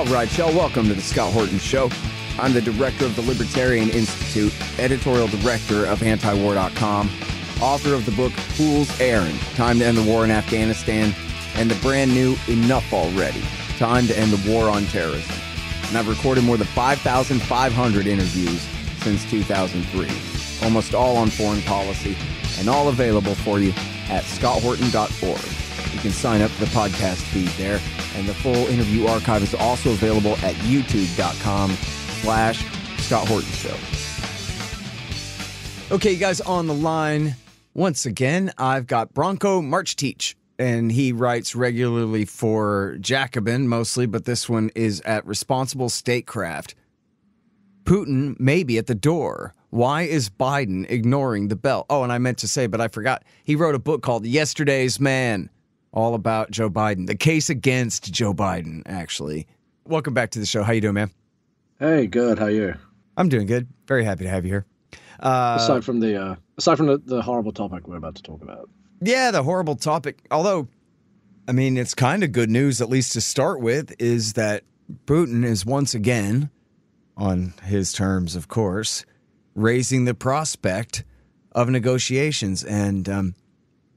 All right, y'all, welcome to the Scott Horton Show. I'm the director of the Libertarian Institute, editorial director of antiwar.com, author of the book Fool's Errand, Time to End the War in Afghanistan, and the brand new Enough Already, Time to End the War on Terrorism. And I've recorded more than 5,500 interviews since 2003, almost all on foreign policy, and all available for you at scotthorton.org. You can sign up for the podcast feed there, and the full interview archive is also available at youtube.com/Scott Horton Show. Okay, you guys, on the line once again, I've got Branko Marcetic, and he writes regularly for Jacobin mostly, but this one is at Responsible Statecraft. Putin may be at the door. Why is Biden ignoring the bell? Oh, and I meant to say, but I forgot. He wrote a book called Yesterday's Man, all about Joe Biden. The case against Joe Biden, actually. Welcome back to the show. How you doing, man? Hey, good. How are you? I'm doing good. Very happy to have you here. Aside from the horrible topic we're about to talk about. Yeah, the horrible topic. Although, I mean, it's kind of good news, at least to start with, is that Putin is once again, on his terms, of course, raising the prospect of negotiations. And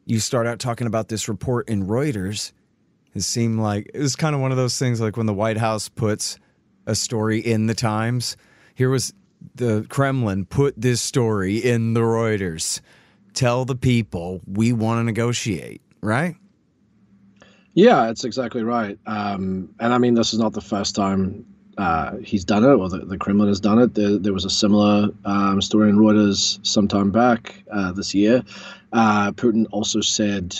you start out talking about this report in Reuters. It seemed like it was kind of one of those things like when the White House puts a story in the Times. Here was the Kremlin put this story in the Reuters. Tell the people we want to negotiate, right? Yeah, that's exactly right. And I mean, this is not the first time he's done it, or the Kremlin has done it. There was a similar story in Reuters sometime back this year. Putin also said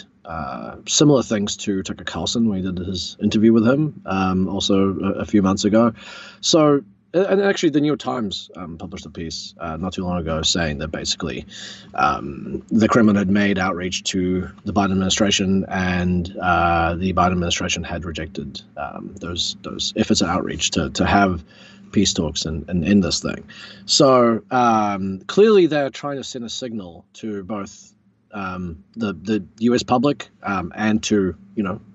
similar things to Tucker Carlson when he did his interview with him, also a few months ago. So, and actually the New York Times published a piece not too long ago saying that basically the Kremlin had made outreach to the Biden administration, and the Biden administration had rejected those efforts at outreach to have peace talks and end this thing. So clearly they're trying to send a signal to both the U.S. public and to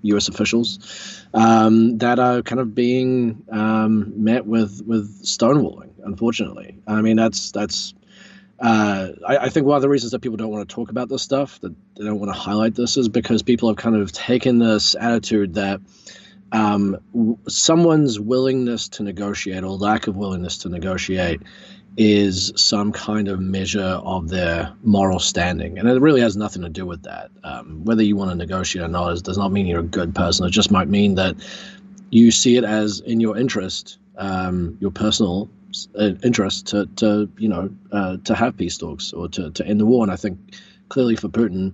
U.S. officials that are kind of being met with stonewalling. Unfortunately, I mean that's I think one of the reasons that people don't want to talk about this stuff, that they don't want to highlight this, is because people have kind of taken this attitude that someone's willingness to negotiate or lack of willingness to negotiate is some kind of measure of their moral standing. And it really has nothing to do with that. Whether you want to negotiate or not does not mean you're a good person. It just might mean that you see it as in your interest, your personal interest to have peace talks or to end the war. And I think clearly for Putin,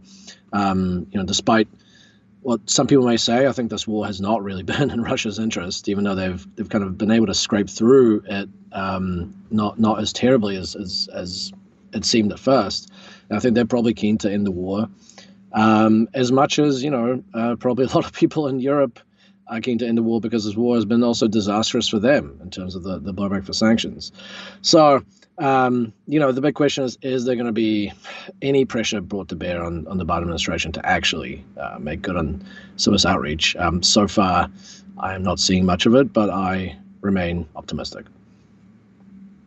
despite what some people may say, I think this war has not really been in Russia's interest, even though they've kind of been able to scrape through it, not as terribly as it seemed at first. And I think they're probably keen to end the war, as much as probably a lot of people in Europe are keen to end the war, because this war has been also disastrous for them in terms of the blowback for sanctions. So the big question is there going to be any pressure brought to bear on the Biden administration to actually make good on some of this outreach? So far, I am not seeing much of it, but I remain optimistic.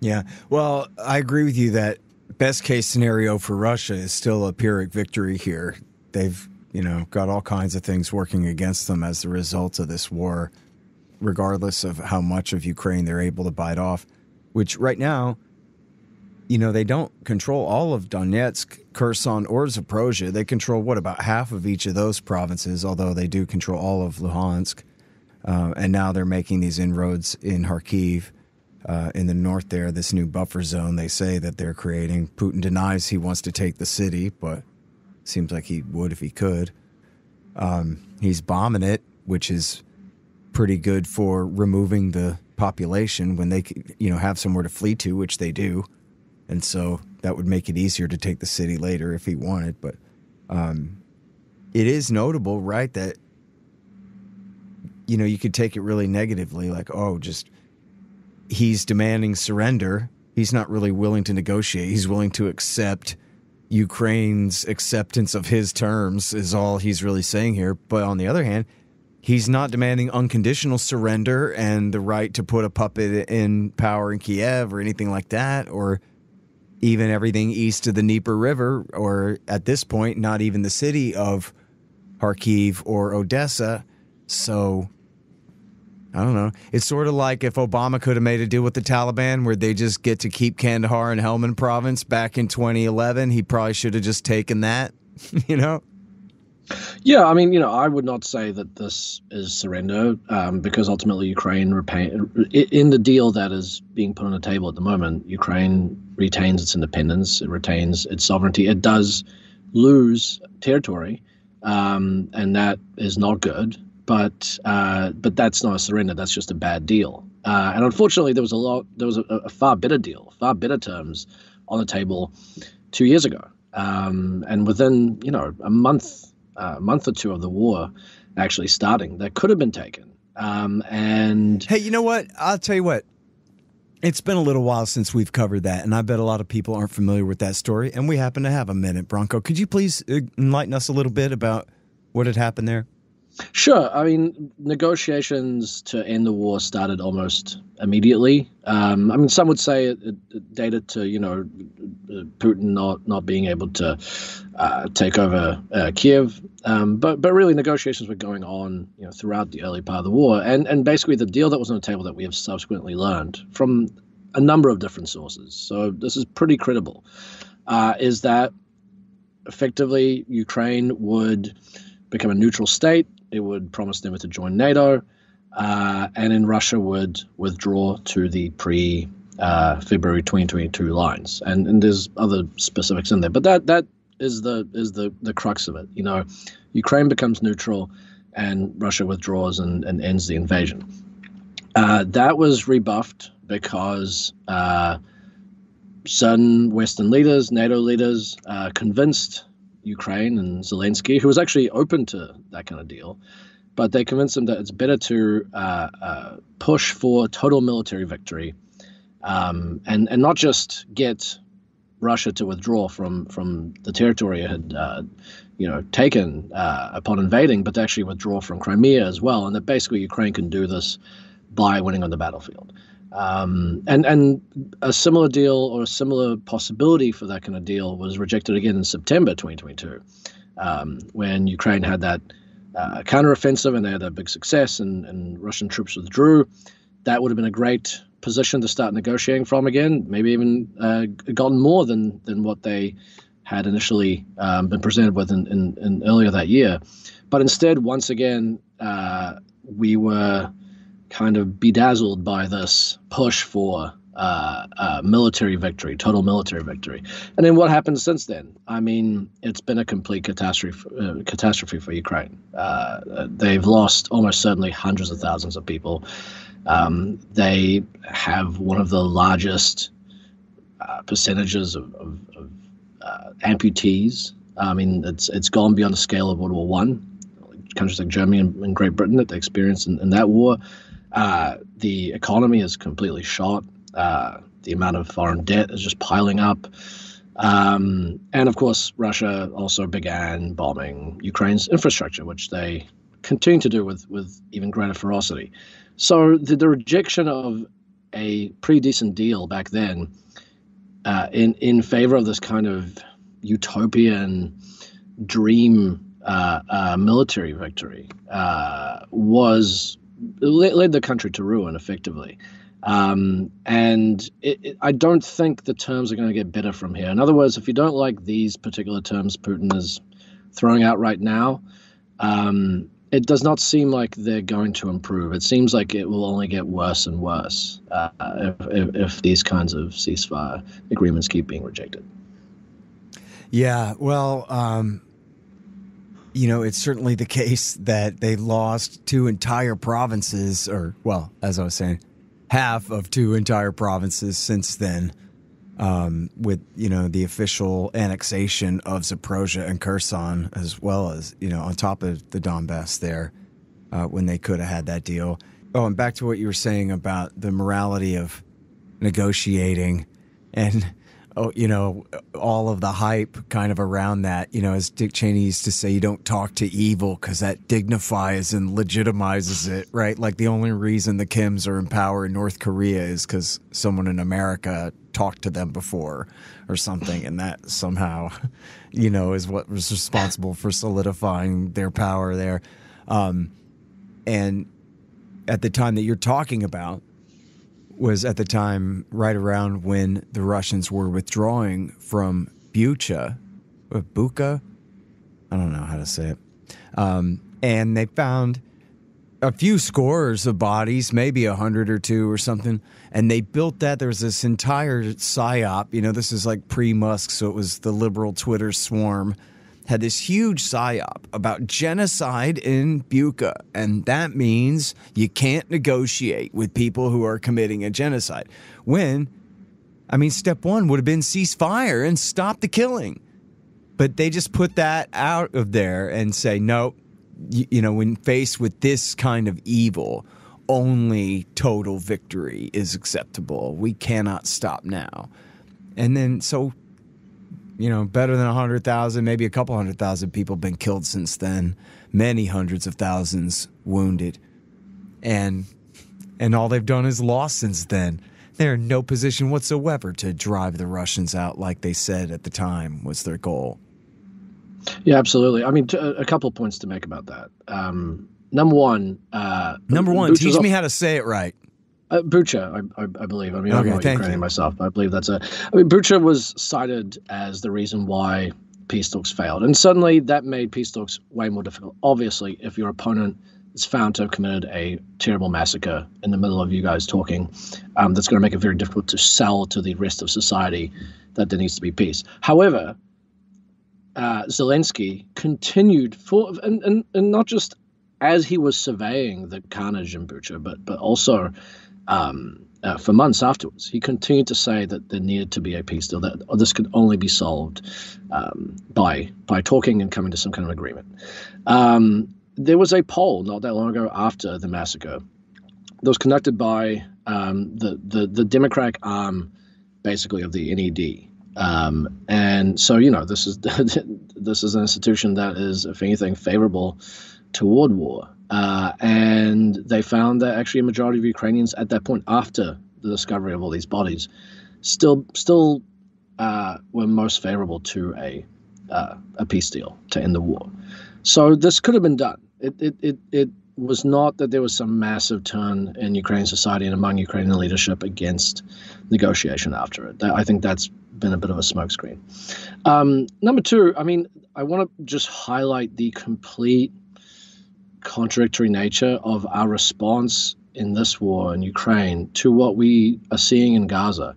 Yeah, well, I agree with you that best case scenario for Russia is still a Pyrrhic victory here. They've, got all kinds of things working against them as a result of this war, regardless of how much of Ukraine they're able to bite off, which right now, they don't control all of Donetsk, Kherson, or Zaporozhye. They control, about half of each of those provinces, although they do control all of Luhansk. And now they're making these inroads in Kharkiv, in the north there, this new buffer zone they say that they're creating. Putin denies he wants to take the city, but seems like he would if he could. He's bombing it, which is pretty good for removing the population when they have somewhere to flee to, which they do. And so that would make it easier to take the city later if he wanted. But it is notable, right, that, you could take it really negatively, like, he's demanding surrender. He's not really willing to negotiate. He's willing to accept Ukraine's acceptance of his terms is all he's really saying here. But on the other hand, he's not demanding unconditional surrender and the right to put a puppet in power in Kiev or anything like that, or even everything east of the Dnieper River, or at this point, not even the city of Kharkiv or Odessa. So, I don't know. It's sort of like if Obama could have made a deal with the Taliban where they just get to keep Kandahar and Helmand province back in 2011. He probably should have just taken that, you know? Yeah, I mean, I would not say that this is surrender, because ultimately Ukraine, in the deal that is being put on the table at the moment, Ukraine retains its independence, it retains its sovereignty. It does lose territory, and that is not good. But that's not a surrender. That's just a bad deal. And unfortunately, there was a far better deal, far better terms on the table 2 years ago. And within a month or two of the war actually starting, that could have been taken. And hey, you know what? I'll tell you what. It's been a little while since we've covered that, and I bet a lot of people aren't familiar with that story. And we happen to have a minute, Branko. Could you please enlighten us a little bit about what had happened there? Sure. I mean, negotiations to end the war started almost immediately. I mean, some would say it dated to, Putin not being able to take over Kiev. But really, negotiations were going on, throughout the early part of the war. And basically, the deal that was on the table that we have subsequently learned from a number of different sources, so this is pretty credible, is that effectively Ukraine would become a neutral state. It would promise never to join NATO, and then Russia would withdraw to the pre-February 2022 lines. And there's other specifics in there, but that is the crux of it. Ukraine becomes neutral, and Russia withdraws and ends the invasion. That was rebuffed because certain Western leaders, NATO leaders, convinced Ukraine and Zelensky, who was actually open to that kind of deal, but they convinced him that it's better to push for total military victory, and not just get Russia to withdraw from the territory it had taken upon invading, but to actually withdraw from Crimea as well, and that basically Ukraine can do this by winning on the battlefield. And a similar deal, or a similar possibility for that kind of deal, was rejected again in September 2022, when Ukraine had that counteroffensive and they had a big success, and Russian troops withdrew. That would have been a great position to start negotiating from again, maybe even gotten more than what they had initially been presented with in earlier that year. But instead, once again, we were kind of bedazzled by this push for military victory, total military victory. And then what happened since then? I mean, it's been a complete catastrophe for Ukraine. They've lost almost certainly hundreds of thousands of people. They have one of the largest percentages of amputees. I mean, it's gone beyond the scale of World War I. Countries like Germany and Great Britain that they experienced in that war. The economy is completely shot. The amount of foreign debt is just piling up. And of course, Russia also began bombing Ukraine's infrastructure, which they continue to do with even greater ferocity. So the rejection of a pretty decent deal back then in favor of this kind of utopian dream military victory led the country to ruin, effectively. And I don't think the terms are going to get better from here. In other words, if you don't like these particular terms Putin is throwing out right now, it does not seem like they're going to improve. It seems like it will only get worse and worse if these kinds of ceasefire agreements keep being rejected. Yeah, well, it's certainly the case that they lost two entire provinces, or, well, as I was saying, half of two entire provinces since then, with, the official annexation of Zaporozhye and Kherson, as well as, on top of the Donbass there, when they could have had that deal. Oh, and back to what you were saying about the morality of negotiating. And all of the hype kind of around that, as Dick Cheney used to say, you don't talk to evil because that dignifies and legitimizes it, right? Like the only reason the Kims are in power in North Korea is because someone in America talked to them before or something. And that somehow, is what was responsible for solidifying their power there. And at the time that you're talking about, was at the time right around when the Russians were withdrawing from Bucha, Bucha? I don't know how to say it. And they found a few scores of bodies, maybe 100 or two or something. And they built that. There was this entire psyop. This is like pre-Musk, so it was the liberal Twitter swarm. Had this huge psyop about genocide in Bucha. And that means you can't negotiate with people who are committing a genocide. Step one would have been ceasefire and stop the killing. But they just put that out of there and say, no, when faced with this kind of evil, only total victory is acceptable. We cannot stop now. And then better than 100,000, maybe a couple 100,000 people have been killed since then. Many hundreds of thousands wounded. And all they've done is lost since then. They're in no position whatsoever to drive the Russians out like they said at the time was their goal. Yeah, absolutely. A couple of points to make about that. Number one, teach me how to say it right. Bucha, I believe. I'm not Ukrainian myself, but I believe that's Bucha was cited as the reason why peace talks failed. And suddenly that made peace talks way more difficult. Obviously, if your opponent is found to have committed a terrible massacre in the middle of you guys talking, that's going to make it very difficult to sell to the rest of society that there needs to be peace. However, Zelensky continued and not just as he was surveying the carnage in Bucha, but also for months afterwards, he continued to say that there needed to be a peace deal, that this could only be solved by talking and coming to some kind of agreement. There was a poll not that long ago after the massacre that was conducted by the Democratic arm, basically, of the NED. And so, this is an institution that is, if anything, favorable toward war. And they found that actually a majority of Ukrainians at that point, after the discovery of all these bodies, still were most favorable to a peace deal to end the war. So this could have been done. It was not that there was some massive turn in Ukrainian society and among Ukrainian leadership against negotiation after it. I think that's been a bit of a smokescreen. Number two, I want to just highlight the complete contradictory nature of our response in this war in Ukraine to what we are seeing in Gaza.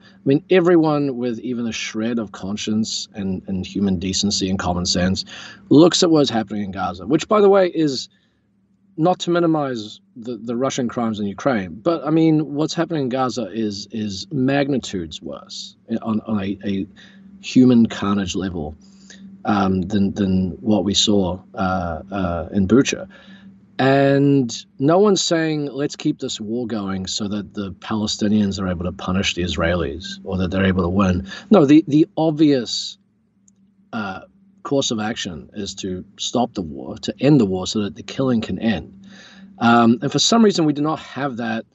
Everyone with even a shred of conscience and human decency and common sense looks at what's happening in Gaza, which, by the way, is not to minimize the Russian crimes in Ukraine, but what's happening in Gaza is magnitudes worse on a human carnage level than what we saw in Bucha. And no one's saying, let's keep this war going so that the Palestinians are able to punish the Israelis or that they're able to win. No, the obvious course of action is to stop the war, to end the war so that the killing can end. And for some reason, we do not have that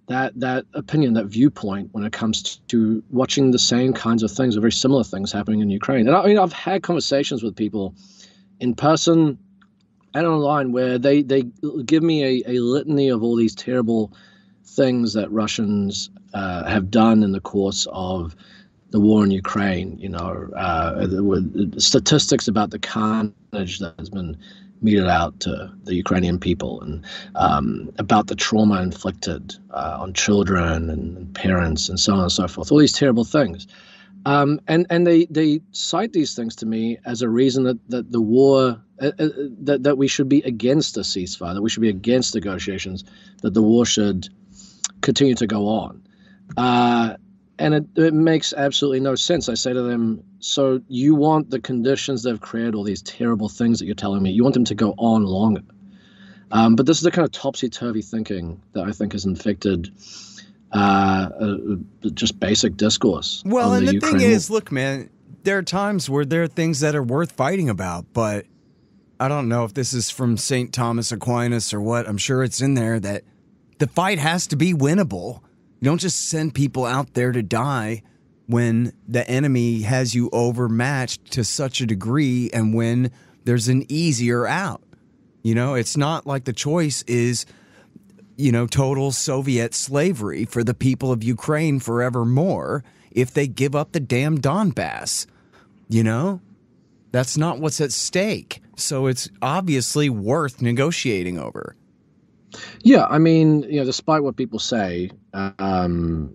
opinion, that viewpoint when it comes to watching the same kinds of things or very similar things happening in Ukraine. And I've had conversations with people in person and online where they give me a litany of all these terrible things that Russians have done in the course of the war in Ukraine. Statistics about the carnage that has been meted out to the Ukrainian people, and about the trauma inflicted on children and parents and so on and so forth. All these terrible things. And they cite these things to me as a reason that the war, that we should be against a ceasefire, that we should be against negotiations, that the war should continue to go on. And it makes absolutely no sense. I say to them, so you want the conditions that have created all these terrible things that you're telling me, you want them to go on longer. But this is the kind of topsy-turvy thinking that I think has infected just basic discourse. Well, on and the Ukraine thing war. is, look, man, there are times where there are things that are worth fighting about, but I don't know if this is from St. Thomas Aquinas or what. I'm sure it's in there that the fight has to be winnable. You don't just send people out there to die when the enemy has you overmatched to such a degree and when there's an easier out. You know, it's not like the choice is, you know, total Soviet slavery for the people of Ukraine forevermore if they give up the damn Donbass. You know, that's not what's at stake. So it's obviously worth negotiating over. Yeah, I mean, you know, despite what people say, Putin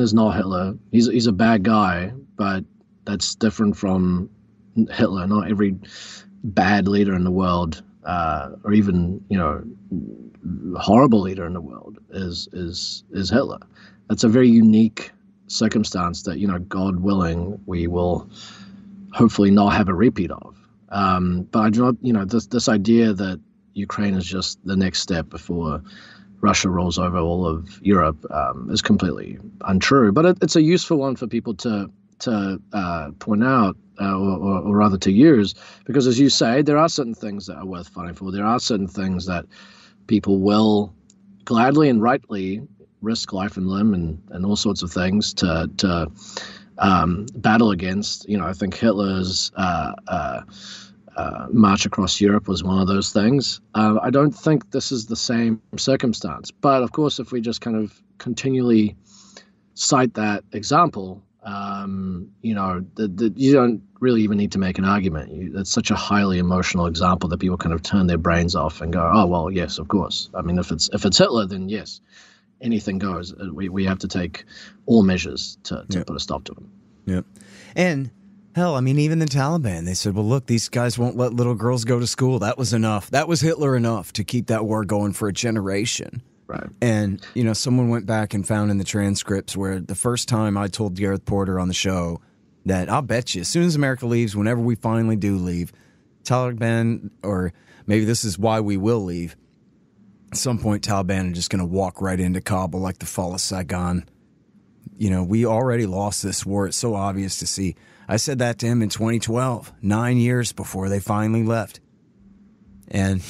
is not Hitler. He's a bad guy, but that's different from Hitler. Not every bad leader in the world, or even, you know, horrible leader in the world is Hitler. That's a very unique circumstance that, you know, God willing, we will hopefully not have a repeat of. But I do not, you know, this idea that Ukraine is just the next step before Russia rolls over all of Europe is completely untrue. But it's a useful one for people to point out, or rather to use, because as you say, there are certain things that are worth fighting for. There are certain things that people will gladly and rightly risk life and limb and all sorts of things to battle against. You know, I think Hitler's march across Europe was one of those things. I don't think this is the same circumstance. But of course, if we just kind of continually cite that example, you know, you don't really even need to make an argument. It's such a highly emotional example that people kind of turn their brains off and go, oh, well, yes, of course. I mean, if it's Hitler, then yes, anything goes. We have to take all measures to put a stop to him. Yep. And hell, I mean, even the Taliban, they said, well, look, these guys won't let little girls go to school. That was enough. That was Hitler enough to keep that war going for a generation. Right. And, you know, someone went back and found in the transcripts where the first time I told Gareth Porter on the show that I'll bet you as soon as America leaves, whenever we finally do leave, Taliban, or maybe this is why we will leave, at some point Taliban are just going to walk right into Kabul like the fall of Saigon. You know, we already lost this war. It's so obvious to see. I said that to him in 2012, 9 years before they finally left. And,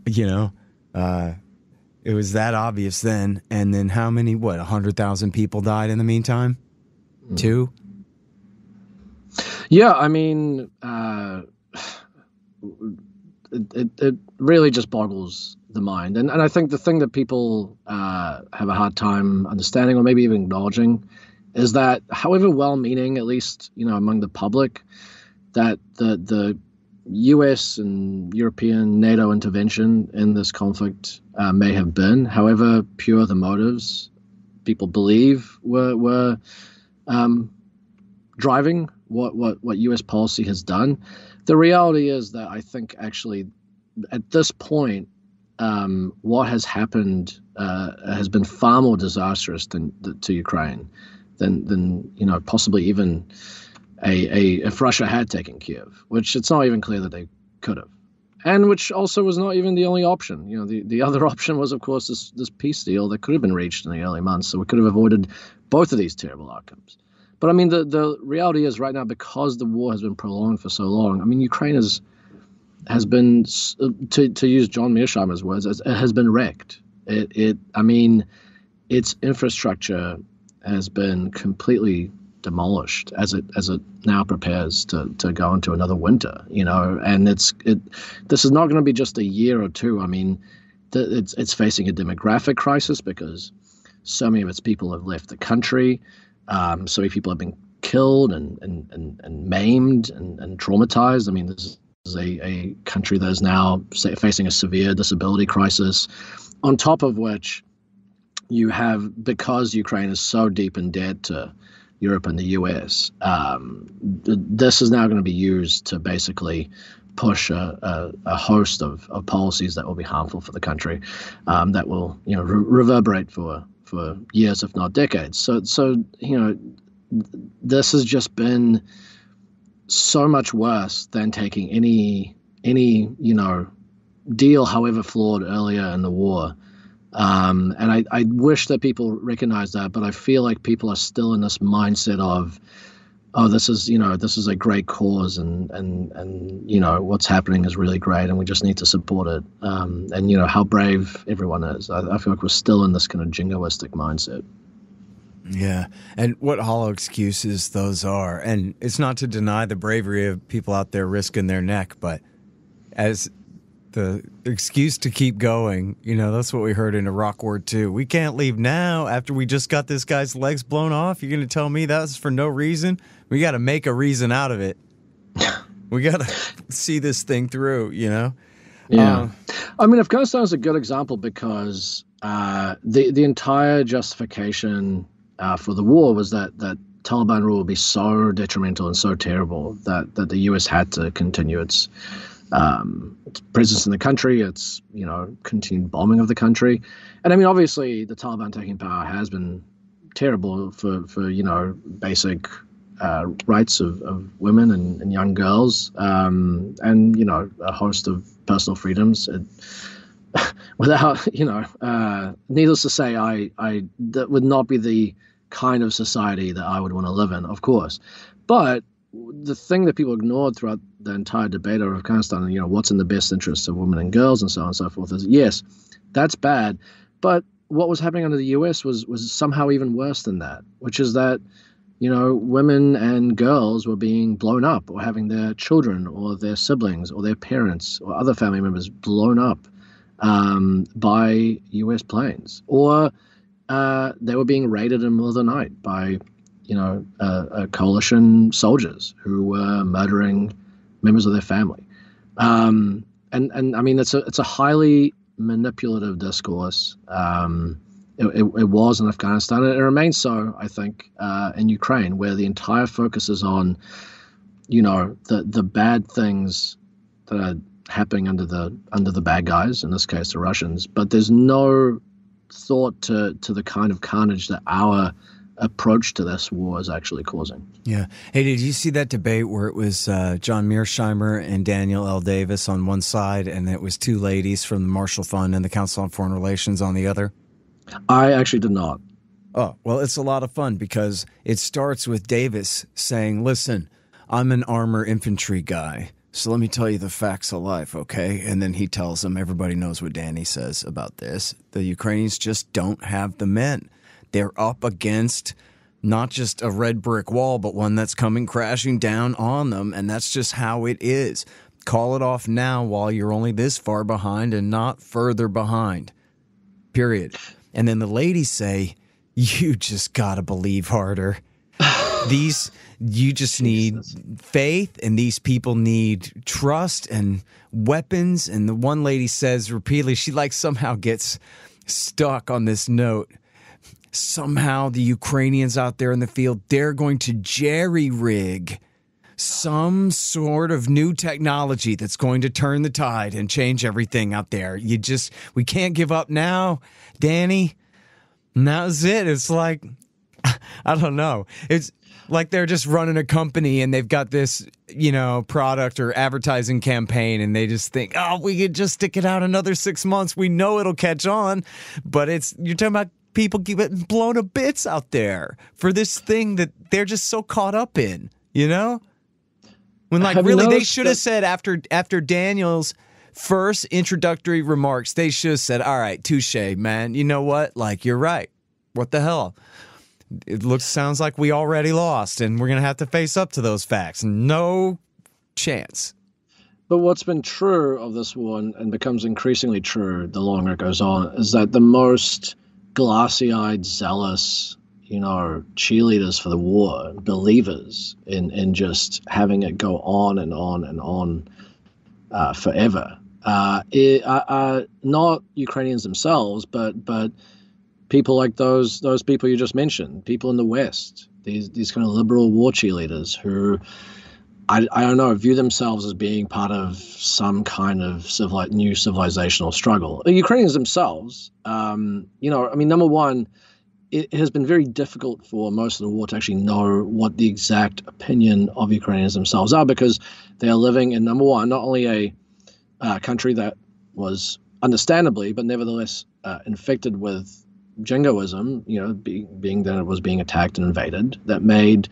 you know, it was that obvious then. And then how many, 100,000 people died in the meantime? 2? Yeah, I mean, it really just boggles the mind. And I think the thing that people have a hard time understanding, or maybe even acknowledging, is that however well-meaning, at least, you know, among the public, that the U.S. and European NATO intervention in this conflict may have been, however pure the motives people believe were driving what U.S. policy has done. The reality is that I think actually at this point, what has happened has been far more disastrous to Ukraine than you know, possibly even if Russia had taken Kiev, which it's not even clear that they could have, and which also was not even the only option. You know, the other option was, of course, this peace deal that could have been reached in the early months, so we could have avoided both of these terrible outcomes. But I mean, the reality is right now, because the war has been prolonged for so long, I mean, Ukraine has been, to use John Mearsheimer's words, it has been wrecked. I mean, its infrastructure has been completely demolished as it now prepares to go into another winter, you know. And this is not going to be just a year or two. I mean, it's facing a demographic crisis because so many of its people have left the country. So many people have been killed and maimed and traumatized. I mean, this is a country that is now facing a severe disability crisis, on top of which you have, because Ukraine is so deep in debt to Europe and the US, this is now going to be used to basically push a host of policies that will be harmful for the country, that will, you know, reverberate for years, if not decades. So you know, this has just been so much worse than taking any you know, deal, however flawed, earlier in the war, And I wish that people recognize that, but I feel like people are still in this mindset of, oh, this is a great cause, and what's happening is really great, and we just need to support it. And how brave everyone is. I feel like we're still in this kind of jingoistic mindset. Yeah, and what hollow excuses those are. And it's not to deny the bravery of people out there risking their neck, but as the excuse to keep going, that's what we heard in Iraq War II. We can't leave now after we just got this guy's legs blown off. You're going to tell me that was for no reason? We got to make a reason out of it. We got to see this thing through, Yeah. I mean, Afghanistan is a good example because the entire justification for the war was that Taliban rule would be so detrimental and so terrible that the U.S. had to continue its presence in the country, its continued bombing of the country. And I mean, obviously, the Taliban taking power has been terrible for basic rights of women and young girls, and a host of personal freedoms. Without needless to say, I that would not be the kind of society that I would want to live in, of course. But the thing that people ignored throughout the entire debate over Afghanistan, what's in the best interests of women and girls and so on and so forth, is yes, that's bad. But what was happening under the US was somehow even worse than that, which is that, women and girls were being blown up, or having their children or their siblings or their parents or other family members blown up by US planes, or they were being raided in the middle of the night by coalition soldiers who were murdering members of their family. And I mean, it's a highly manipulative discourse. It was in Afghanistan, and it remains so, I think, in Ukraine, where the entire focus is on, the bad things that are happening under the bad guys, in this case the Russians, but there's no thought to the kind of carnage that our approach to this war is actually causing. Yeah. Hey, did you see that debate where it was John Mearsheimer and Daniel L. Davis on one side, and it was two ladies from the Marshall Fund and the Council on Foreign Relations on the other? I actually did not. Oh, well, it's a lot of fun because it starts with Davis saying, listen, I'm an armor infantry guy, so let me tell you the facts of life, okay? And then he tells them, everybody knows what Danny says about this. The Ukrainians just don't have the men. They're up against not just a red brick wall, but one that's coming crashing down on them, and that's just how it is. Call it off now while you're only this far behind and not further behind, period. And then the ladies say, you just got to believe harder. You just need faith, and these people need trust and weapons. And the one lady says repeatedly, she somehow gets stuck on this note. Somehow the Ukrainians out there in the field, they're going to jerry-rig some sort of new technology that's going to turn the tide and change everything out there. We can't give up now, Danny. And that was it. It's like, I don't know. It's like they're just running a company and they've got this, product or advertising campaign, and they just think, oh, we could just stick it out another 6 months. We know it'll catch on. But you're talking about people getting blown to bits out there for this thing that they're just so caught up in, When really they should have said after Daniel's first introductory remarks, they should have said, all right, touche, man. You know what? You're right. What the hell? It sounds like we already lost, and we're going to have to face up to those facts. No chance. But what's been true of this war, and becomes increasingly true the longer it goes on, is that the most glassy-eyed, zealous, cheerleaders for the war, believers in just having it go on and on and on forever, are not Ukrainians themselves, but people like those people you just mentioned, people in the West, these kind of liberal war cheerleaders who, I don't know, view themselves as being part of some kind of new civilizational struggle. The Ukrainians themselves, number one, it has been very difficult for most of the war to actually know what the exact opinion of Ukrainians themselves are, because they are living in, number one, not only a country that was understandably, but nevertheless infected with jingoism, being that it was being attacked and invaded, that made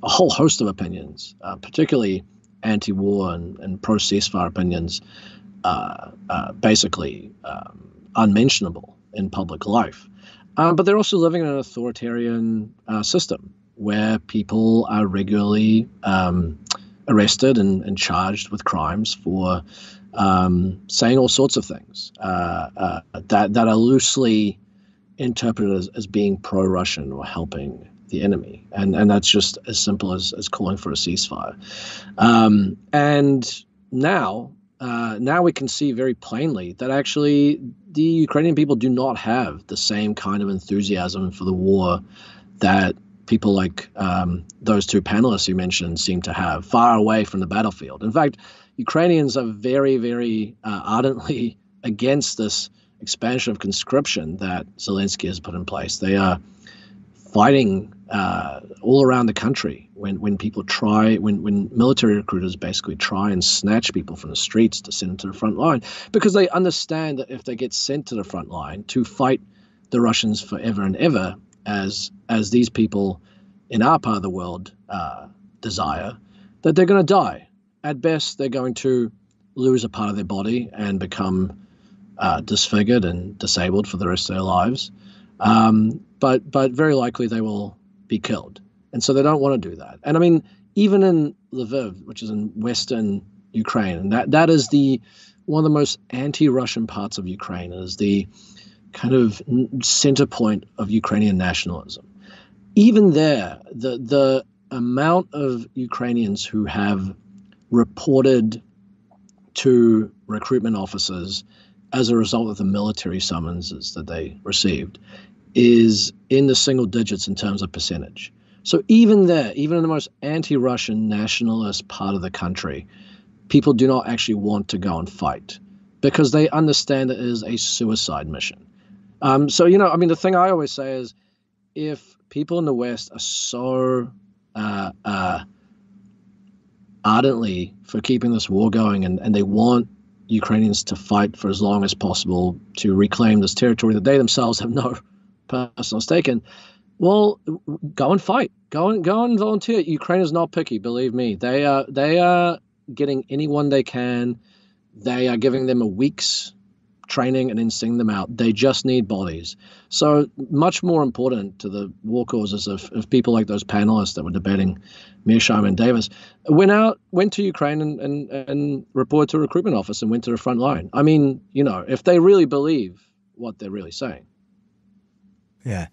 a whole host of opinions, particularly anti-war and pro-ceasefire opinions, basically unmentionable in public life. But they're also living in an authoritarian system where people are regularly arrested and charged with crimes for saying all sorts of things that are loosely interpreted as being pro-Russian or helping the enemy. And that's just as simple as calling for a ceasefire. And now we can see very plainly that actually the Ukrainian people do not have the same kind of enthusiasm for the war that people like those two panelists you mentioned seem to have, far away from the battlefield. In fact, Ukrainians are very, very ardently against this expansion of conscription that Zelensky has put in place. They are fighting all around the country when military recruiters basically try and snatch people from the streets to send them to the front line, because they understand that if they get sent to the front line to fight the Russians forever and ever, as these people in our part of the world desire, that they're going to die. At best, they're going to lose a part of their body and become disfigured and disabled for the rest of their lives. But very likely they will be killed. And so they don't want to do that. And I mean, even in Lviv, which is in western Ukraine, and that is one of the most anti-Russian parts of Ukraine. It is the kind of center point of Ukrainian nationalism. Even there, the amount of Ukrainians who have reported to recruitment officers as a result of the military summonses that they received is in the single digits in terms of percentage. So even there, even in the most anti-Russian nationalist part of the country, people do not actually want to go and fight because they understand it is a suicide mission. So, the thing I always say is, if people in the West are so ardently for keeping this war going and they want Ukrainians to fight for as long as possible to reclaim this territory that they themselves have no personal stake in, well, go and fight. Go and volunteer. Ukraine is not picky, believe me. They are getting anyone they can. They are giving them a week's training and then sending them out. They just need bodies. So much more important to the war causes of people like those panelists that were debating Mearsheimer and Davis went to Ukraine and reported to a recruitment office and went to the front line. I mean, if they really believe what they're really saying. Yeah.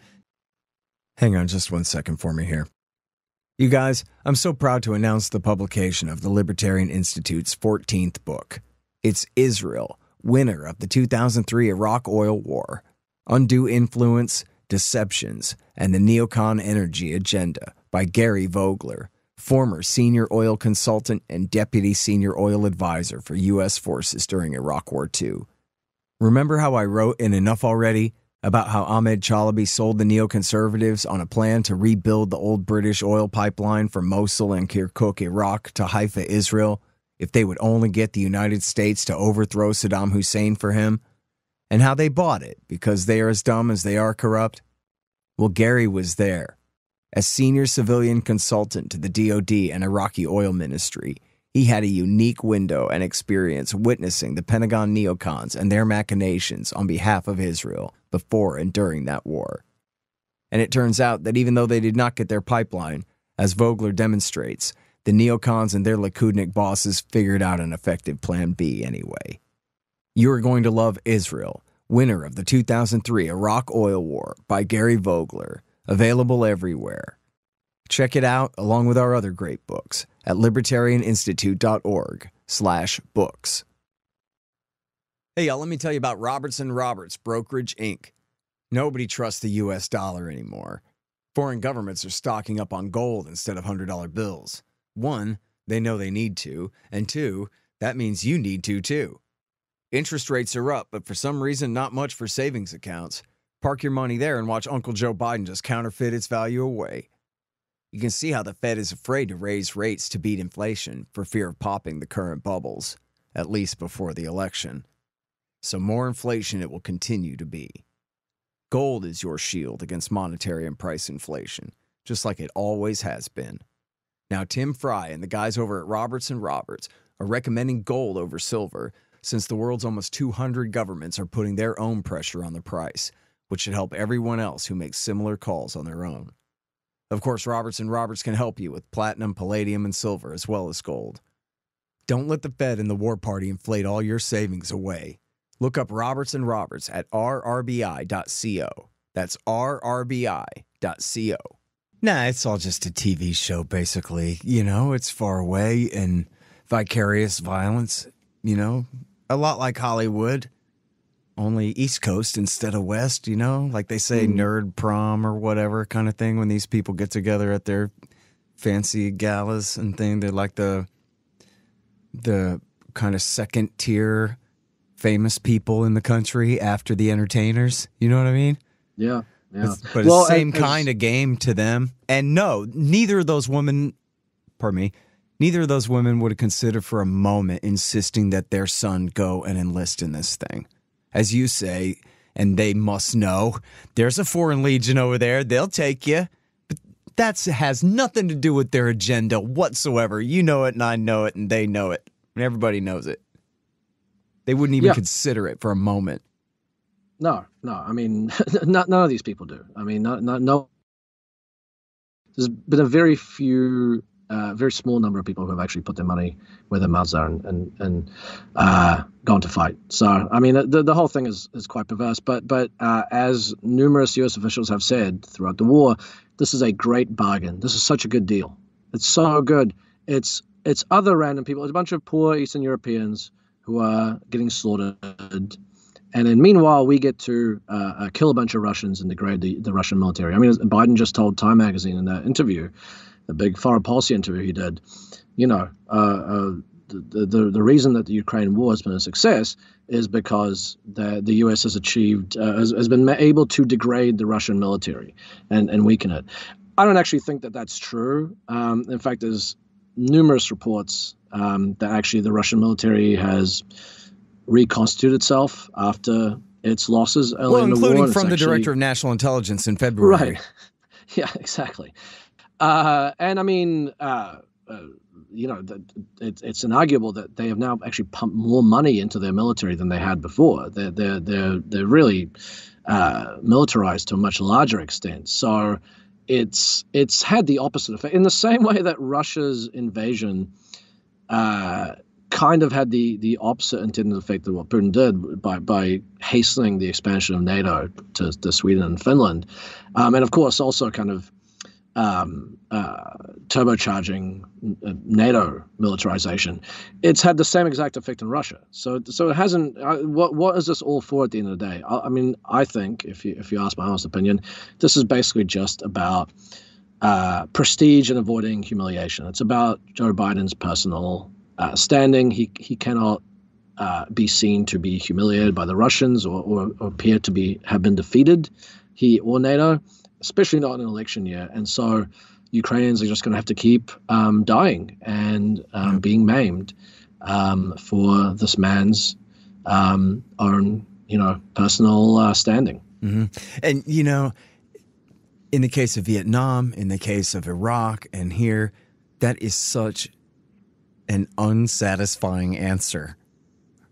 Hang on just 1 second for me here. You guys, I'm so proud to announce the publication of the Libertarian Institute's 14th book. It's Israel, winner of the 2003 Iraq Oil War, Undue Influence, Deceptions, and the Neocon Energy Agenda by Gary Vogler, former senior oil consultant and deputy senior oil advisor for U.S. forces during Iraq War II. Remember how I wrote in Enough Already about how Ahmed Chalabi sold the neoconservatives on a plan to rebuild the old British oil pipeline from Mosul and Kirkuk, Iraq, to Haifa, Israel, if they would only get the United States to overthrow Saddam Hussein for him? And how they bought it because they are as dumb as they are corrupt? Well, Gary was there. As senior civilian consultant to the DoD and Iraqi oil ministry, he had a unique window and experience witnessing the Pentagon neocons and their machinations on behalf of Israel before and during that war. And it turns out that even though they did not get their pipeline, as Vogler demonstrates, the neocons and their Likudnik bosses figured out an effective plan B anyway. You are going to love Israel, winner of the 2003 Iraq Oil War by Gary Vogler, available everywhere. Check it out along with our other great books at libertarianinstitute.org/books. Hey, y'all, let me tell you about Robertson Roberts Brokerage, Inc. Nobody trusts the U.S. dollar anymore. Foreign governments are stocking up on gold instead of $100 bills. 1, they know they need to, and 2, that means you need to too. Interest rates are up, but for some reason not much for savings accounts. Park your money there and watch Uncle Joe Biden just counterfeit its value away. You can see how the Fed is afraid to raise rates to beat inflation for fear of popping the current bubbles, at least before the election. so more inflation it will continue to be. Gold is your shield against monetary and price inflation, just like it always has been. Now, Tim Fry and the guys over at Roberts & Roberts are recommending gold over silver since the world's almost 200 governments are putting their own pressure on the price, which should help everyone else who makes similar calls on their own. Of course, Roberts & Roberts can help you with platinum, palladium, and silver, as well as gold. Don't let the Fed and the war party inflate all your savings away. Look up Roberts & Roberts at rrbi.co. That's rrbi.co. Nah, it's all just a TV show, basically. You know, it's far away and vicarious violence, you know, a lot like Hollywood, only East Coast instead of West, you know, like they say nerd prom or whatever kind of thing when these people get together at their fancy galas and thing. They're like the kind of second tier famous people in the country after the entertainers. You know what I mean? Yeah. Yeah. But it's the same kind of game to them. And no, neither of those women would have considered for a moment insisting that their son go and enlist in this thing. As you say, and they must know, there's a foreign legion over there. They'll take you. But that has nothing to do with their agenda whatsoever. You know it, and I know it, and they know it. And everybody knows it. They wouldn't even consider it for a moment. No. I mean, none of these people do. I mean, no. There's been a very small number of people who have actually put their money where their mouths are and gone to fight. So, I mean, the whole thing is quite perverse. But as numerous U.S. officials have said throughout the war, this is a great bargain. This is such a good deal. It's so good. It's other random people. It's a bunch of poor Eastern Europeans who are getting slaughtered. And then meanwhile, we get to kill a bunch of Russians and degrade the Russian military. I mean, Biden just told Time magazine in that interview, the big foreign policy interview he did, you know, the reason that the Ukraine war has been a success is because the U.S. has been able to degrade the Russian military and weaken it. I don't actually think that that's true. In fact, there's numerous reports that actually the Russian military has reconstituted itself after its losses early in the war. Including from the Director of National Intelligence in February. Right. Yeah, exactly. And I mean, you know, it's inarguable that they have now actually pumped more money into their military than they had before. They're really militarized to a much larger extent. So it's had the opposite effect in the same way that Russia's invasion kind of had the opposite intended effect of what Putin did by hastening the expansion of NATO to Sweden and Finland, and of course also kind of turbocharging NATO militarization. It's had the same exact effect in Russia. So it hasn't. What is this all for at the end of the day? I mean, I think if you ask my honest opinion, this is basically just about prestige and avoiding humiliation. It's about Joe Biden's personal standing. He cannot be seen to be humiliated by the Russians or appear to have been defeated, he or NATO, especially not in an election year. And so Ukrainians are just going to have to keep dying and being maimed for this man's own, personal standing. Mm-hmm. And, in the case of Vietnam, in the case of Iraq, and here, that is such an unsatisfying answer,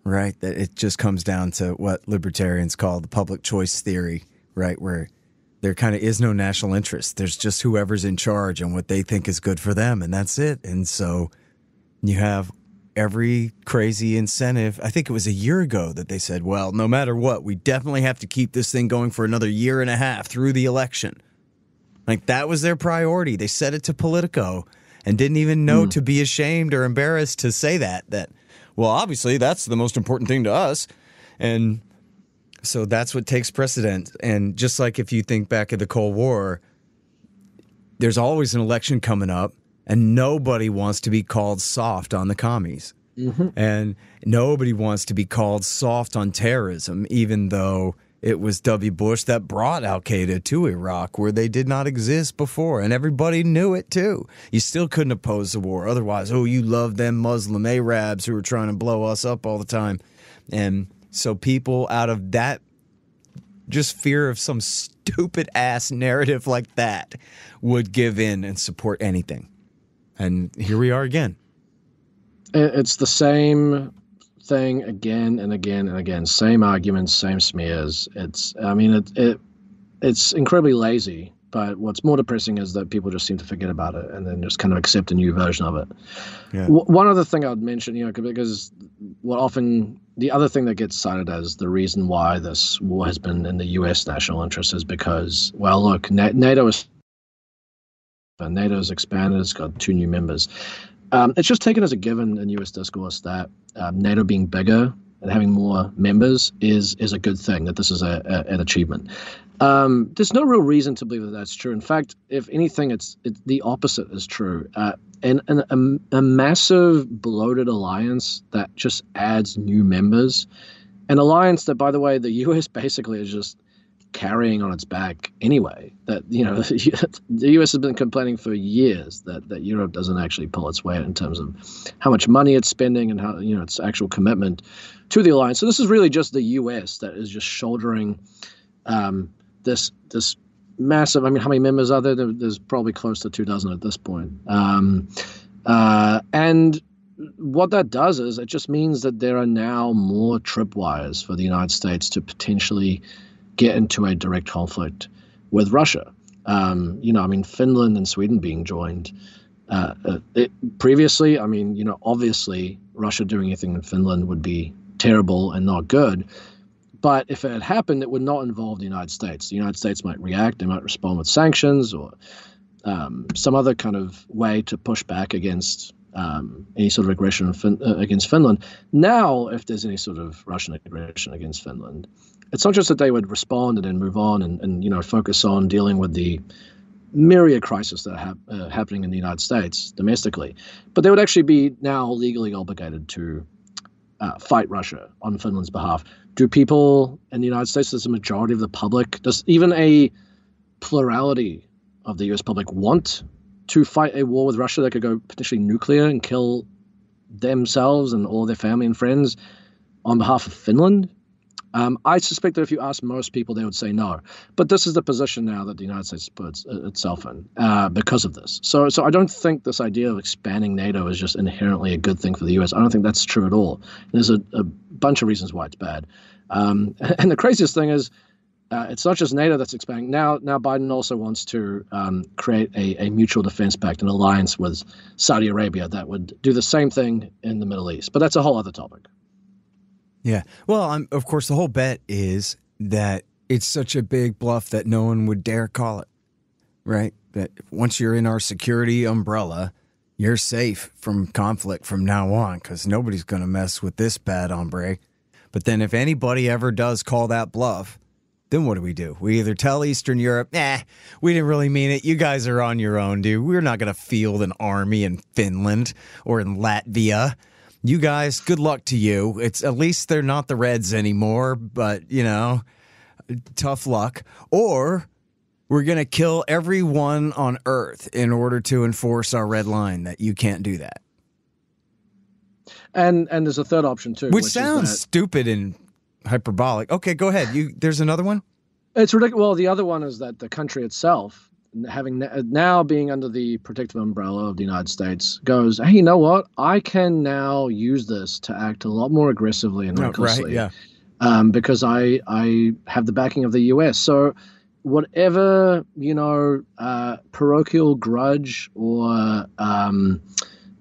right? That it just comes down to what libertarians call the public choice theory, right? Where there kind of is no national interest. There's just whoever's in charge and what they think is good for them, and that's it. And so you have every crazy incentive. I think it was a year ago that they said, well, no matter what, we definitely have to keep this thing going for another year and a half through the election. Like, that was their priority. They said it to Politico and didn't even know to be ashamed or embarrassed to say that, well, obviously that's the most important thing to us. And so that's what takes precedent. And just like if you think back at the Cold War, there's always an election coming up, and nobody wants to be called soft on the commies. Mm-hmm. And nobody wants to be called soft on terrorism, even though it was W. Bush that brought al-Qaeda to Iraq, where they did not exist before, and everybody knew it too. You still couldn't oppose the war. Otherwise, you love them Muslim Arabs who are trying to blow us up all the time. And so people out of that just fear of some stupid ass narrative like that would give in and support anything. And here we are again. It's the same thing again and again and again. Same arguments, same smears. It's incredibly lazy. But what's more depressing is that people just seem to forget about it and then just kind of accept a new version of it. Yeah. One other thing I would mention, because the other thing that gets cited as the reason why this war has been in the U.S. national interest is because, well, look, NATO's expanded. It's got 2 new members. It's just taken as a given in U.S. discourse that NATO being bigger and having more members is a good thing, that this is an achievement. There's no real reason to believe that that's true. In fact, if anything, it's the opposite is true. And a massive bloated alliance that just adds new members, an alliance that, by the way, the U.S. basically is just carrying on its back anyway. That the U.S. has been complaining for years that Europe doesn't actually pull its weight in terms of how much money it's spending and how its actual commitment to the alliance. So this is really just the U.S. that is just shouldering this massive. I mean, how many members are there? There's probably close to 24 at this point. And what that does is it just means that there are now more tripwires for the United States to potentially get into a direct conflict with Russia. Finland and Sweden being joined. Previously, obviously Russia doing anything in Finland would be terrible and not good. But if it had happened, it would not involve the United States. The United States might react. They might respond with sanctions or some other kind of way to push back against any sort of aggression against Finland. Now, if there's any sort of Russian aggression against Finland, it's not just that they would respond and then move on and focus on dealing with the myriad crises that are happening in the United States domestically, but they would actually be now legally obligated to fight Russia on Finland's behalf. Do people in the United States, does a majority of the public, does even a plurality of the U.S. public want to fight a war with Russia that could go potentially nuclear and kill themselves and all their family and friends on behalf of Finland? I suspect that if you ask most people, they would say no. But this is the position now that the United States puts itself in because of this. So I don't think this idea of expanding NATO is just inherently a good thing for the U.S. I don't think that's true at all. There's a bunch of reasons why it's bad. And the craziest thing is it's not just NATO that's expanding. Now Biden also wants to create a mutual defense pact, an alliance with Saudi Arabia that would do the same thing in the Middle East. But that's a whole other topic. Yeah. Well, of course, the whole bet is that it's such a big bluff that no one would dare call it, right? That once you're in our security umbrella, you're safe from conflict from now on because nobody's going to mess with this bad hombre. But then if anybody ever does call that bluff, then what do? We either tell Eastern Europe, we didn't really mean it. You guys are on your own, dude. We're not going to field an army in Finland or in Latvia. You guys, good luck to you. It's at least they're not the Reds anymore, but, tough luck. Or we're going to kill everyone on Earth in order to enforce our red line that you can't do that. And there's a third option, too. Which sounds stupid and hyperbolic. Okay, go ahead. There's another one? It's ridiculous. Well, the other one is that the country itself, having now being under the protective umbrella of the United States, goes, hey, you know what? I can now use this to act a lot more aggressively and recklessly, right, yeah. Because I have the backing of the U.S. So whatever, parochial grudge or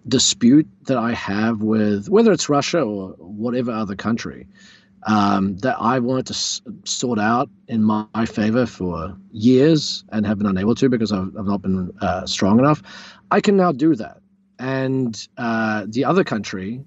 dispute that I have with, whether it's Russia or whatever other country, that I wanted to sort out in my favor for years and have been unable to because I've not been strong enough, I can now do that. And the other country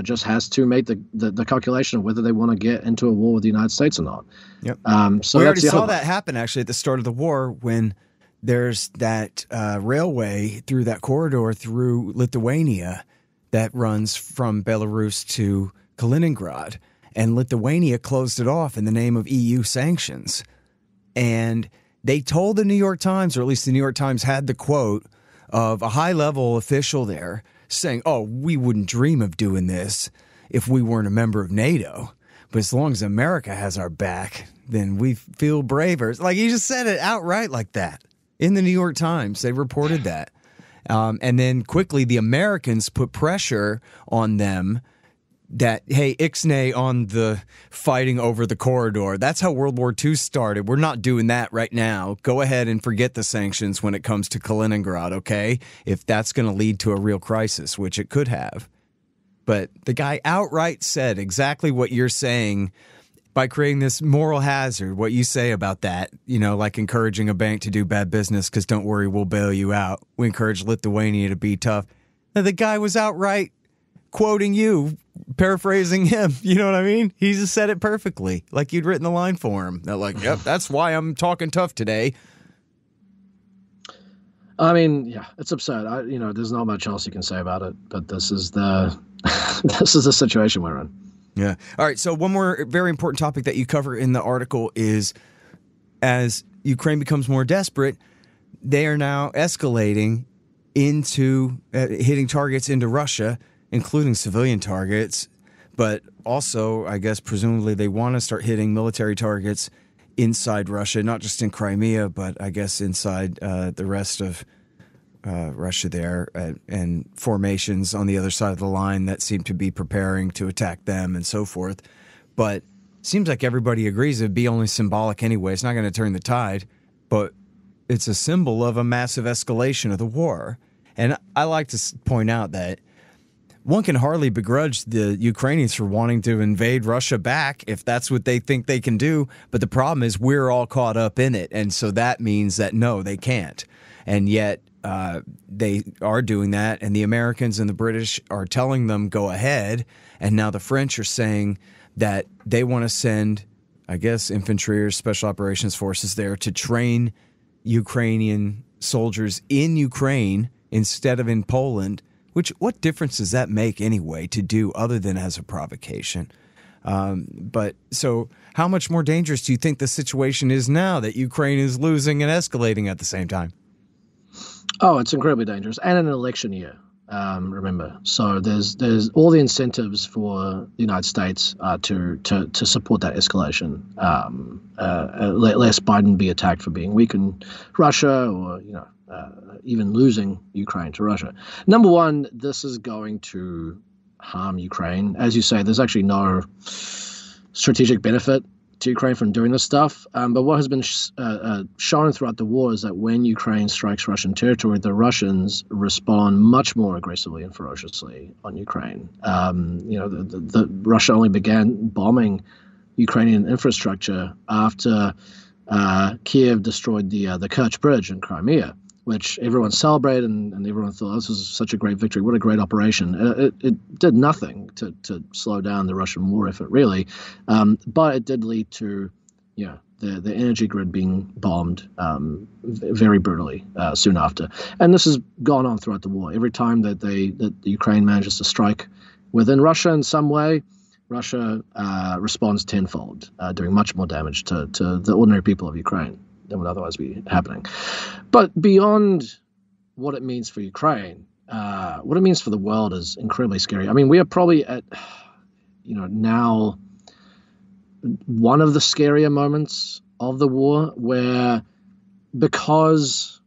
just has to make the calculation of whether they want to get into a war with the United States or not. Yep. So we already saw that happen, actually, at the start of the war when there's that railway through that corridor through Lithuania that runs from Belarus to Kaliningrad. And Lithuania closed it off in the name of EU sanctions. And they told the New York Times, or at least the New York Times had the quote of a high-level official there saying, we wouldn't dream of doing this if we weren't a member of NATO. But as long as America has our back, then we feel braver. Like, he just said it outright like that. In the New York Times, they reported that. And then quickly, the Americans put pressure on them that, hey, ixnay on the fighting over the corridor. That's how World War II started. We're not doing that right now. Go ahead and forget the sanctions when it comes to Kaliningrad, okay? If that's going to lead to a real crisis, which it could have. But the guy outright said exactly what you're saying by creating this moral hazard, what you say about that, you know, like encouraging a bank to do bad business because don't worry, we'll bail you out. We encourage Lithuania to be tough. Now, the guy was outright quoting you, paraphrasing him. You know what I mean? He just said it perfectly, like you'd written the line for him. They're like, yep, that's why I'm talking tough today. I mean, yeah, it's absurd. There's not much else you can say about it, but this is the this is the situation we're in. Yeah. All right. So one more very important topic that you cover in the article is, as Ukraine becomes more desperate, they are now escalating into hitting targets into Russia, including civilian targets, but also, I guess, presumably they want to start hitting military targets inside Russia, not just in Crimea, but I guess inside the rest of Russia there, and formations on the other side of the line that seem to be preparing to attack them and so forth. But seems like everybody agrees it'd be only symbolic anyway. It's not going to turn the tide, but it's a symbol of a massive escalation of the war. And I like to point out that one can hardly begrudge the Ukrainians for wanting to invade Russia back if that's what they think they can do. But the problem is we're all caught up in it. And so that means that, no, they can't. And yet they are doing that. And the Americans and the British are telling them, go ahead. And now the French are saying that they want to send, I guess, infantry or special operations forces there to train Ukrainian soldiers in Ukraine instead of in Poland. What difference does that make anyway to do other than as a provocation? But so how much more dangerous do you think the situation is now that Ukraine is losing and escalating at the same time? Oh, it's incredibly dangerous. And an election year, remember. So there's all the incentives for the United States to support that escalation. Lest Biden be attacked for being weak in Russia or, even losing Ukraine to Russia. Number one, this is going to harm Ukraine. As you say, there's actually no strategic benefit to Ukraine from doing this stuff. But what has been shown throughout the war is that when Ukraine strikes Russian territory, the Russians respond much more aggressively and ferociously on Ukraine. Russia only began bombing Ukrainian infrastructure after Kiev destroyed the Kerch Bridge in Crimea, which everyone celebrated and everyone thought this was such a great victory. What a great operation. It did nothing to slow down the Russian war effort, really. But it did lead to the energy grid being bombed very brutally soon after. And this has gone on throughout the war. Every time that the Ukraine manages to strike within Russia in some way, Russia responds tenfold, doing much more damage to the ordinary people of Ukraine than would otherwise be happening. But beyond what it means for Ukraine, what it means for the world is incredibly scary. I mean, we are probably at, now one of the scarier moments of the war where, because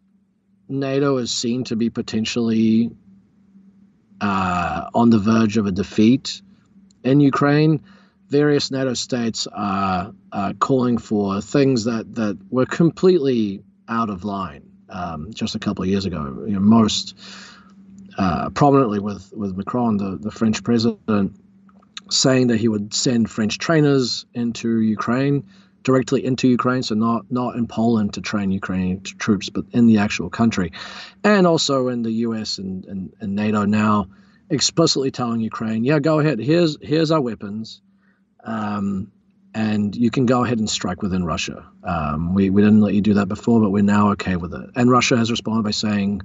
NATO is seen to be potentially on the verge of a defeat in Ukraine, various NATO states are calling for things that were completely out of line just a couple of years ago. Most prominently with Macron, the French president, saying that he would send French trainers into Ukraine, directly into Ukraine, so not in Poland to train Ukrainian troops, but in the actual country. And also in the US and NATO now explicitly telling Ukraine, yeah, go ahead, here's our weapons. And you can go ahead and strike within Russia. We didn't let you do that before, but we're now okay with it. And Russia has responded by saying,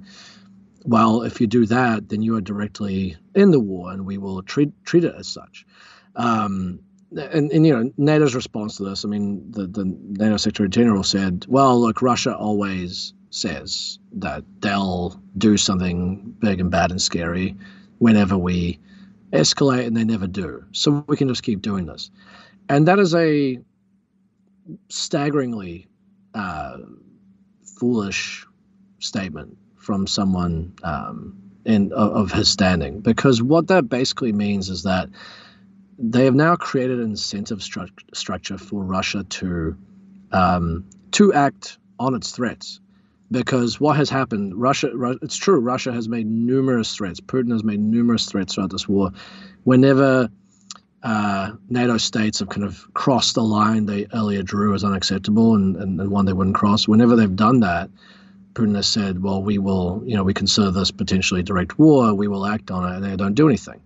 well, if you do that, then you are directly in the war, and we will treat it as such. And NATO's response to this, I mean, the NATO Secretary General said, well, look, Russia always says that they'll do something big and bad and scary whenever we escalate, and they never do. So we can just keep doing this. And that is a staggeringly foolish statement from someone of his standing, because what that basically means is that they have now created an incentive structure for Russia to act on its threats. Because what has happened, it's true, Russia has made numerous threats. Putin has made numerous threats throughout this war. Whenever NATO states have kind of crossed the line they earlier drew as unacceptable and one they wouldn't cross, whenever they've done that, Putin has said, well, we will, we consider this potentially direct war, we will act on it, and they don't do anything.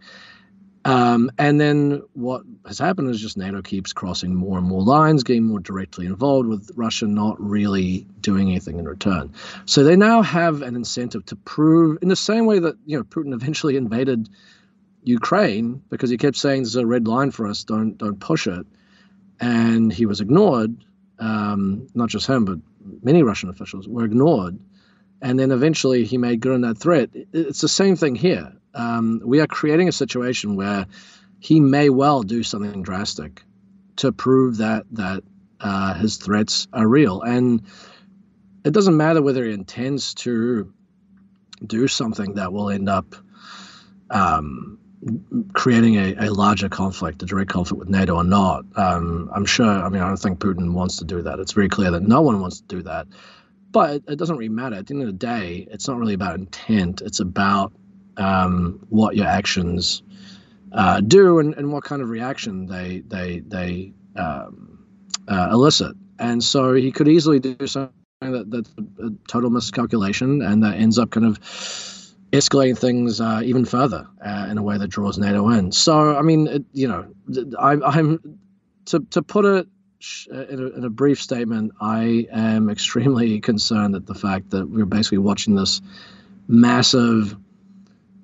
And then what has happened is just NATO keeps crossing more and more lines, getting more directly involved, with Russia not really doing anything in return. So they now have an incentive to prove, in the same way that Putin eventually invaded Ukraine because he kept saying this is a red line for us, don't push it, and he was ignored. Not just him, but many Russian officials were ignored, and then eventually he made good on that threat. It's the same thing here. We are creating a situation where he may well do something drastic to prove that his threats are real. And it doesn't matter whether he intends to do something that will end up creating a larger conflict, a direct conflict with NATO or not. I'm sure, I don't think Putin wants to do that. It's very clear that no one wants to do that. But it doesn't really matter. At the end of the day, it's not really about intent. It's about what your actions do and what kind of reaction they elicit. And so he could easily do something that's a total miscalculation, and that ends up kind of escalating things even further in a way that draws NATO in. So, I'm to put it in a brief statement, I am extremely concerned at the fact that we're basically watching this massive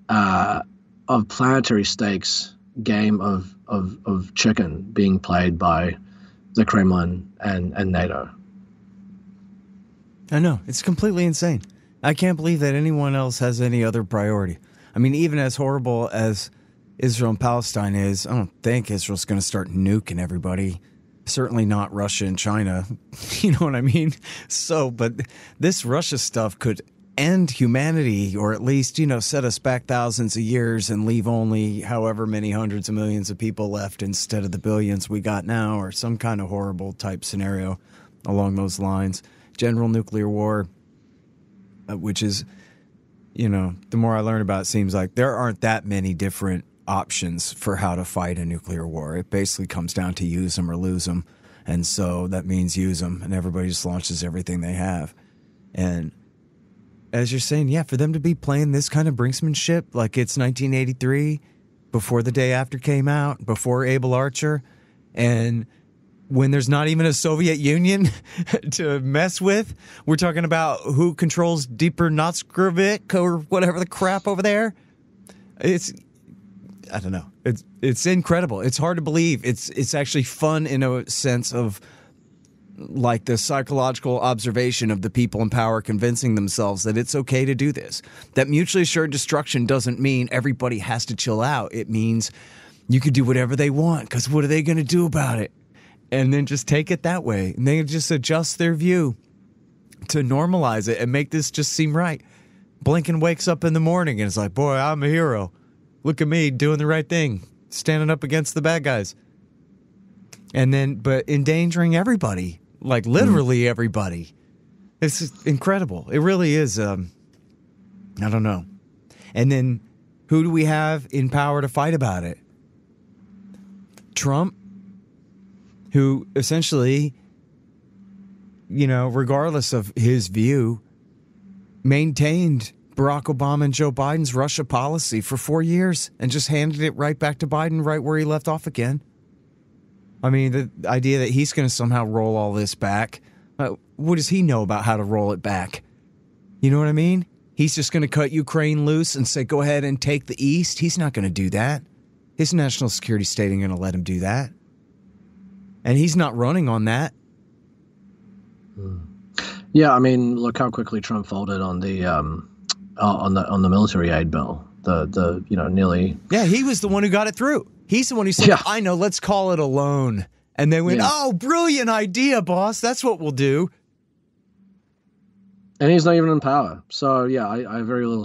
of planetary stakes game of chicken being played by the Kremlin and NATO. I know, it's completely insane. I can't believe that anyone else has any other priority. Even as horrible as Israel and Palestine is, I don't think Israel's going to start nuking everybody. Certainly not Russia and China. You know what I mean? So, but this Russia stuff could end humanity, or at least, set us back thousands of years and leave only however many hundreds of millions of people left instead of the billions we got now, or some kind of horrible type scenario along those lines. General nuclear war, which is, the more I learn about it, seems like there aren't that many different options for how to fight a nuclear war. It basically comes down to use them or lose them. And so that means use them, and everybody just launches everything they have. And as you're saying, yeah, for them to be playing this kind of brinksmanship like it's 1983, before The Day After came out, before Able Archer, and when there's not even a Soviet Union to mess with, we're talking about who controls Dnipro or whatever the crap over there. I don't know. It's incredible. It's hard to believe. It's actually fun in a sense of like the psychological observation of the people in power convincing themselves that it's okay to do this. That mutually assured destruction doesn't mean everybody has to chill out. It means you could do whatever they want, because what are they going to do about it? And then just take it that way. And they just adjust their view to normalize it and make this just seem right. Blinken wakes up in the morning and is like, boy, I'm a hero. Look at me doing the right thing, standing up against the bad guys. And then, but endangering everybody, like literally everybody. It's incredible. It really is. I don't know. And then who do we have in power to fight about it? Trump, who essentially, regardless of his view, maintained Barack Obama and Joe Biden's Russia policy for 4 years and just handed it right back to Biden right where he left off again. The idea that he's going to somehow roll all this back, what does he know about how to roll it back? You know what I mean? He's just going to cut Ukraine loose and say, go ahead and take the East. He's not going to do that. His national security state ain't going to let him do that. And he's not running on that. Yeah, look how quickly Trump folded on the military aid bill. Nearly. Yeah, he was the one who got it through. He's the one who said, yeah. I know, let's call it a loan. And they went, Yeah. oh, brilliant idea, boss. That's what we'll do. And he's not even in power. So, yeah, I have very little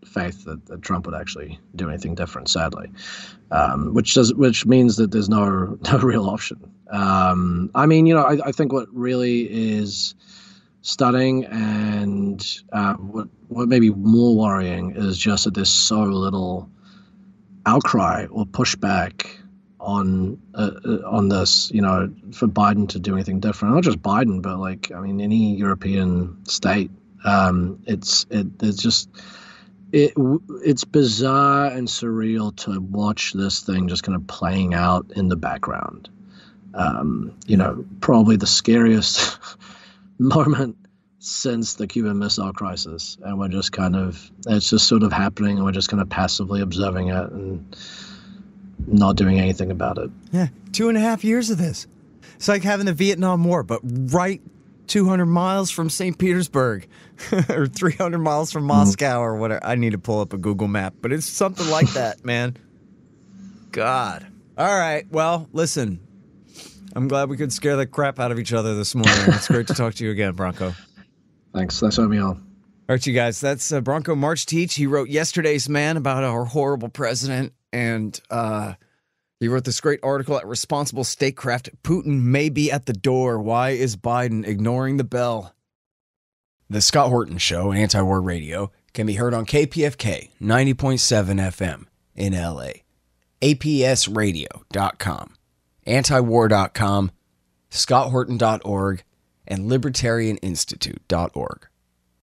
faith that Trump would actually do anything different, sadly, which means that there's no real option. I mean, I think what really is stunning and what may be more worrying is just that there's so little outcry or pushback on this, for Biden to do anything different. Not just Biden, but any European state. It's bizarre and surreal to watch this thing just kind of playing out in the background. Probably the scariest moment since the Cuban Missile Crisis, and it's just sort of happening, and we're just kind of passively observing it and not doing anything about it. Yeah, 2.5 years of this. It's like having the Vietnam War, but right 200 miles from St. Petersburg or 300 miles from Moscow or whatever. I need to pull up a Google map, but it's something like that, man. God. All right, well, listen, I'm glad we could scare the crap out of each other this morning. It's great to talk to you again, Branko. Thanks for having me on. All right, you guys, that's Branko Marcetic. He wrote Yesterday's Man about our horrible president, and he wrote this great article at Responsible Statecraft. Putin may be at the door. Why is Biden ignoring the bell? The Scott Horton Show, Anti-War Radio, can be heard on KPFK 90.7 FM in LA, APSradio.com, antiwar.com, scotthorton.org, and libertarianinstitute.org.